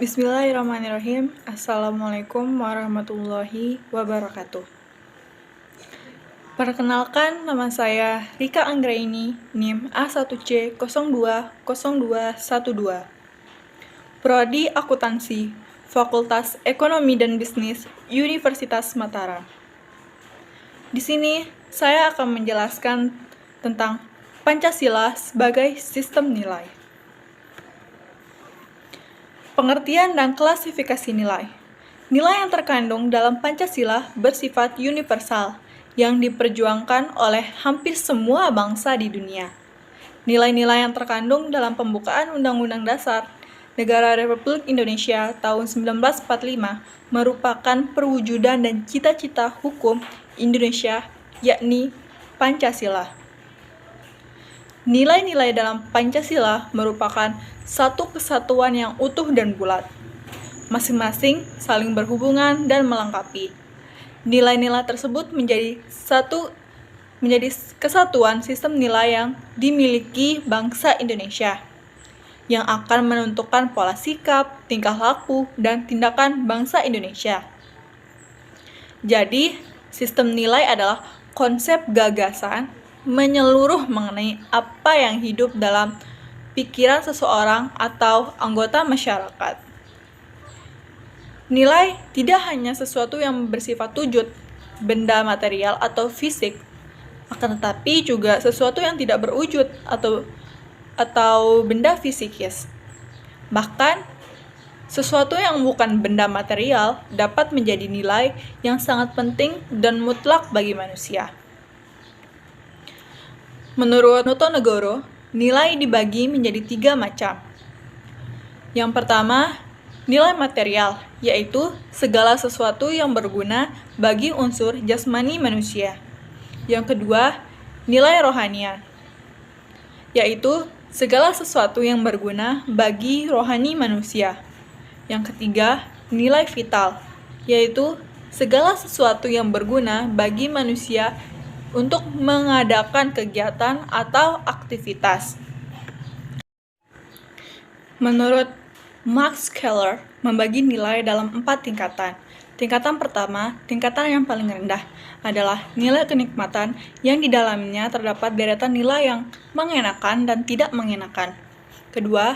Bismillahirrahmanirrahim. Assalamualaikum warahmatullahi wabarakatuh. Perkenalkan, nama saya Rika Anggraini, NIM A1C020212. Prodi Akuntansi, Fakultas Ekonomi dan Bisnis, Universitas Mataram. Di sini, saya akan menjelaskan tentang Pancasila sebagai sistem nilai. Pengertian dan klasifikasi nilai. Nilai yang terkandung dalam Pancasila bersifat universal, yang diperjuangkan oleh hampir semua bangsa di dunia. Nilai-nilai yang terkandung dalam pembukaan Undang-Undang Dasar Negara Republik Indonesia tahun 1945 merupakan perwujudan dan cita-cita hukum Indonesia, yakni Pancasila. Nilai-nilai dalam Pancasila merupakan satu kesatuan yang utuh dan bulat. Masing-masing saling berhubungan dan melengkapi. Nilai-nilai tersebut menjadi kesatuan sistem nilai yang dimiliki bangsa Indonesia, yang akan menentukan pola sikap, tingkah laku, dan tindakan bangsa Indonesia. Jadi, sistem nilai adalah konsep gagasan menyeluruh mengenai apa yang hidup dalam pikiran seseorang atau anggota masyarakat. Nilai tidak hanya sesuatu yang bersifat wujud, benda material atau fisik, akan tetapi juga sesuatu yang tidak berwujud atau benda fisikis. Bahkan, sesuatu yang bukan benda material dapat menjadi nilai yang sangat penting dan mutlak bagi manusia. Menurut Notonegoro, nilai dibagi menjadi 3 macam. Yang pertama, nilai material, yaitu segala sesuatu yang berguna bagi unsur jasmani manusia. Yang kedua, nilai rohanian, yaitu segala sesuatu yang berguna bagi rohani manusia. Yang ketiga, nilai vital, yaitu segala sesuatu yang berguna bagi manusia untuk mengadakan kegiatan atau aktivitas. Menurut Max Keller, membagi nilai dalam 4 tingkatan. Tingkatan pertama, tingkatan yang paling rendah, adalah nilai kenikmatan yang di dalamnya terdapat deretan nilai yang mengenakan dan tidak mengenakan. Kedua,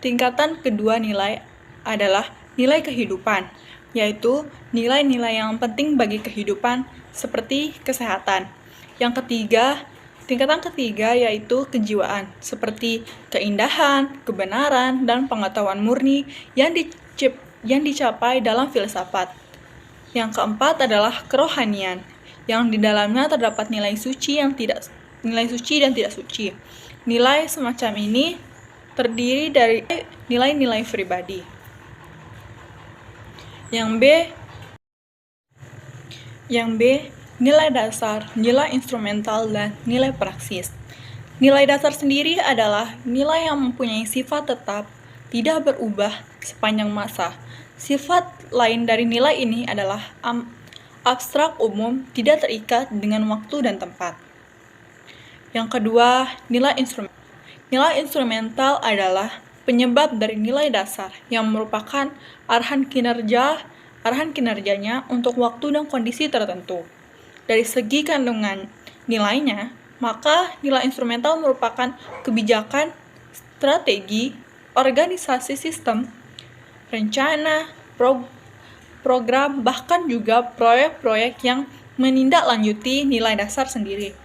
tingkatan kedua nilai adalah nilai kehidupan, yaitu nilai-nilai yang penting bagi kehidupan seperti kesehatan. Yang ketiga, tingkatan ketiga yaitu kejiwaan, seperti keindahan, kebenaran, dan pengetahuan murni yang dicapai dalam filsafat. Yang keempat adalah kerohanian, yang di dalamnya terdapat nilai suci dan tidak suci. Nilai semacam ini terdiri dari nilai-nilai pribadi. Yang B, nilai dasar, nilai instrumental, dan nilai praksis. Nilai dasar sendiri adalah nilai yang mempunyai sifat tetap, tidak berubah sepanjang masa. Sifat lain dari nilai ini adalah abstrak umum, tidak terikat dengan waktu dan tempat. Yang kedua, nilai instrumental. Nilai instrumental adalah penyebab dari nilai dasar yang merupakan arahan kinerjanya untuk waktu dan kondisi tertentu. Dari segi kandungan nilainya, maka nilai instrumental merupakan kebijakan, strategi, organisasi sistem, rencana, program, bahkan juga proyek-proyek yang menindaklanjuti nilai dasar sendiri.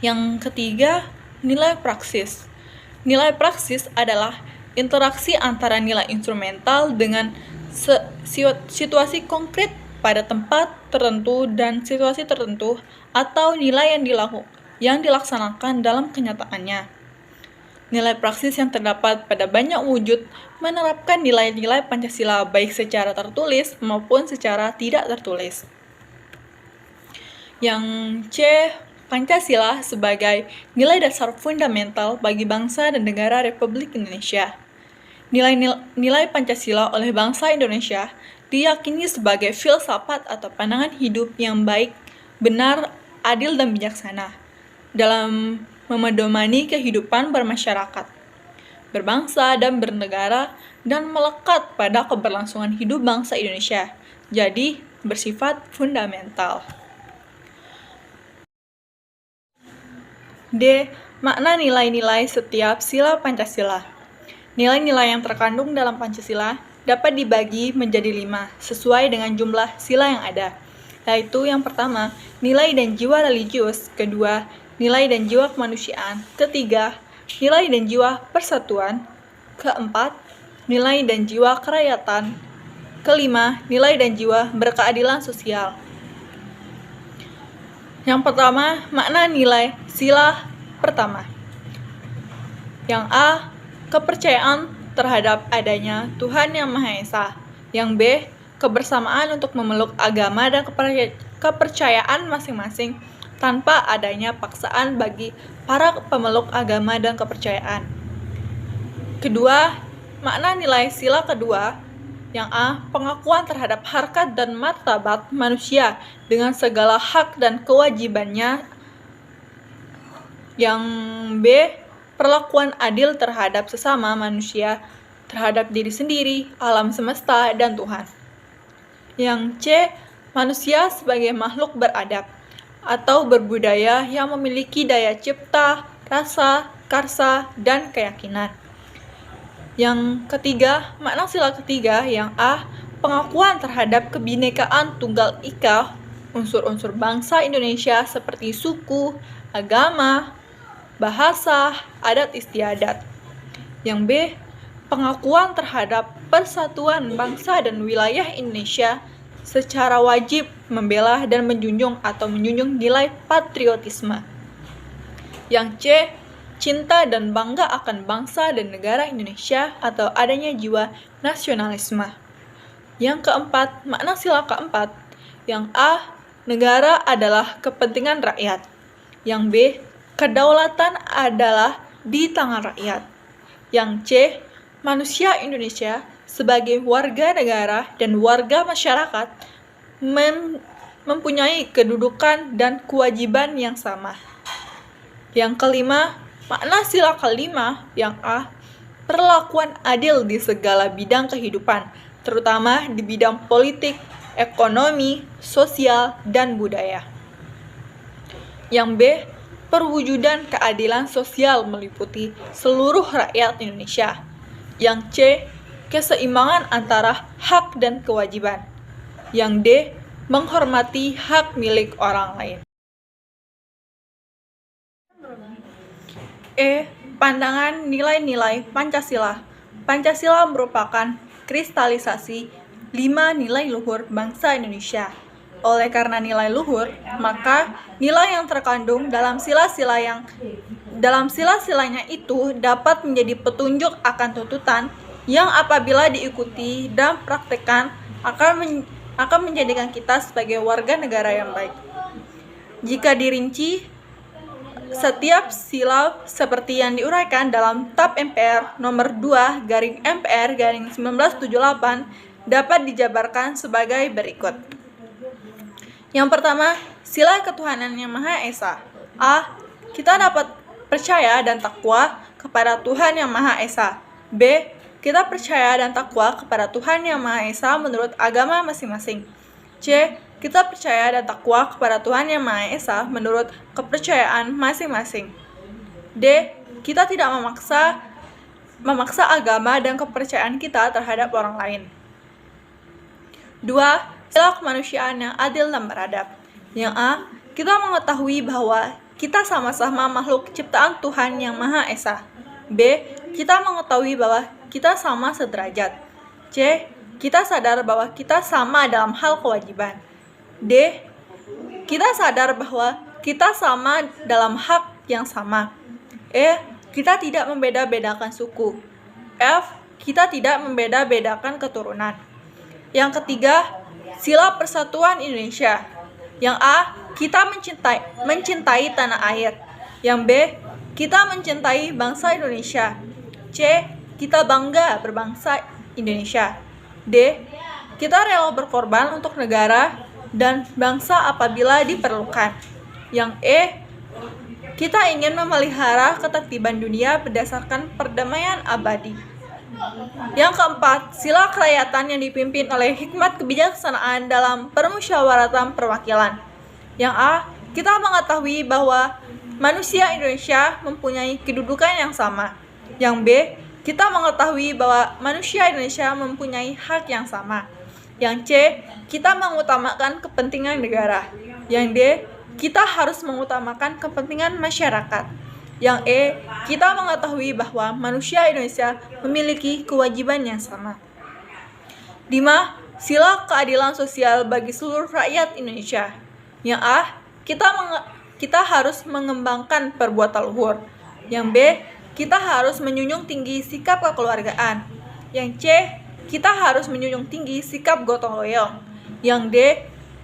Yang ketiga, nilai praksis. Nilai praksis adalah interaksi antara nilai instrumental dengan situasi konkret pada tempat tertentu dan situasi tertentu, atau nilai yang dilaksanakan dalam kenyataannya. Nilai praksis yang terdapat pada banyak wujud menerapkan nilai-nilai Pancasila baik secara tertulis maupun secara tidak tertulis. Yang C, Pancasila sebagai nilai dasar fundamental bagi bangsa dan negara Republik Indonesia. Nilai Pancasila oleh bangsa Indonesia diyakini sebagai filsafat atau pandangan hidup yang baik, benar, adil, dan bijaksana dalam memedomani kehidupan bermasyarakat. berbangsa dan bernegara, dan melekat pada keberlangsungan hidup bangsa Indonesia. Jadi, bersifat fundamental. D. Makna nilai-nilai setiap sila Pancasila. Nilai-nilai yang terkandung dalam Pancasila dapat dibagi menjadi 5 sesuai dengan jumlah sila yang ada, yaitu yang pertama, nilai dan jiwa religius, kedua, nilai dan jiwa kemanusiaan, ketiga, nilai dan jiwa persatuan, keempat, nilai dan jiwa kerakyatan, kelima, nilai dan jiwa berkeadilan sosial. Yang pertama, makna nilai sila pertama. Yang A, kepercayaan terhadap adanya Tuhan Yang Maha Esa. Yang B, kebersamaan untuk memeluk agama dan kepercayaan masing-masing tanpa adanya paksaan bagi para pemeluk agama dan kepercayaan. Kedua, makna nilai sila kedua. Yang A, pengakuan terhadap harkat dan martabat manusia dengan segala hak dan kewajibannya. Yang B, perlakuan adil terhadap sesama manusia, terhadap diri sendiri, alam semesta, dan Tuhan. Yang C, manusia sebagai makhluk beradab atau berbudaya yang memiliki daya cipta, rasa, karsa, dan keyakinan. Yang ketiga, makna sila ketiga. Yang A, pengakuan terhadap kebinekaan tunggal ika unsur-unsur bangsa Indonesia seperti suku, agama, bahasa, adat istiadat. Yang B, pengakuan terhadap persatuan bangsa dan wilayah Indonesia secara wajib membela dan menjunjung nilai patriotisme. Yang C, cinta dan bangga akan bangsa dan negara Indonesia atau adanya jiwa nasionalisme. Yang keempat, makna sila keempat. Yang A, negara adalah kepentingan rakyat. Yang B, kedaulatan adalah di tangan rakyat. Yang C, manusia Indonesia sebagai warga negara dan warga masyarakat mempunyai kedudukan dan kewajiban yang sama. Yang kelima, makna sila kelima. Yang A, perlakuan adil di segala bidang kehidupan, terutama di bidang politik, ekonomi, sosial, dan budaya. Yang B, perwujudan keadilan sosial meliputi seluruh rakyat Indonesia. Yang C, keseimbangan antara hak dan kewajiban. Yang D, menghormati hak milik orang lain. E. Pandangan nilai-nilai Pancasila. Pancasila merupakan kristalisasi 5 nilai luhur bangsa Indonesia. Oleh karena nilai luhur, maka nilai yang terkandung dalam sila-silanya itu dapat menjadi petunjuk akan tuntutan yang apabila diikuti dan praktekkan akan menjadikan kita sebagai warga negara yang baik. Jika dirinci, setiap sila seperti yang diuraikan dalam TAP MPR nomor 2/MPR/1978 dapat dijabarkan sebagai berikut. Yang pertama, sila ketuhanan yang Maha Esa. A. Kita dapat percaya dan takwa kepada Tuhan Yang Maha Esa. B. Kita percaya dan takwa kepada Tuhan Yang Maha Esa menurut agama masing-masing. C. Kita percaya dan takwa kepada Tuhan Yang Maha Esa menurut kepercayaan masing-masing. D. Kita tidak memaksa agama dan kepercayaan kita terhadap orang lain. 2. Sila kemanusiaan yang adil dan beradab. Yang A. Kita mengetahui bahwa kita sama-sama makhluk ciptaan Tuhan Yang Maha Esa. B. Kita mengetahui bahwa kita sama sederajat. C. Kita sadar bahwa kita sama dalam hal kewajiban. D. Kita sadar bahwa kita sama dalam hak yang sama. E. Kita tidak membeda-bedakan suku. F. Kita tidak membeda-bedakan keturunan. Yang ketiga, sila persatuan Indonesia. Yang A. Kita mencintai tanah air. Yang B. Kita mencintai bangsa Indonesia. C. Kita bangga berbangsa Indonesia. D. Kita rela berkorban untuk negara dan bangsa apabila diperlukan. Yang E. kita ingin memelihara ketertiban dunia berdasarkan perdamaian abadi. Yang keempat, sila kerakyatan yang dipimpin oleh hikmat kebijaksanaan dalam permusyawaratan perwakilan. Yang A, kita mengetahui bahwa manusia Indonesia mempunyai kedudukan yang sama. Yang B, kita mengetahui bahwa manusia Indonesia mempunyai hak yang sama. Yang C, kita mengutamakan kepentingan negara. Yang D, kita harus mengutamakan kepentingan masyarakat. Yang E, kita mengetahui bahwa manusia Indonesia memiliki kewajiban yang sama. 5. Sila keadilan sosial bagi seluruh rakyat Indonesia. Yang A, kita harus mengembangkan perbuatan luhur. Yang B, kita harus menjunjung tinggi sikap kekeluargaan. Yang C, kita harus menjunjung tinggi sikap gotong royong. Yang D,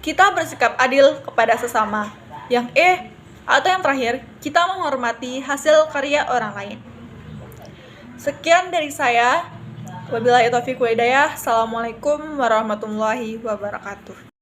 kita bersikap adil kepada sesama. Yang E, atau yang terakhir, kita menghormati hasil karya orang lain. Sekian dari saya. Wabillahi taufiq wal hidayah. Assalamualaikum warahmatullahi wabarakatuh.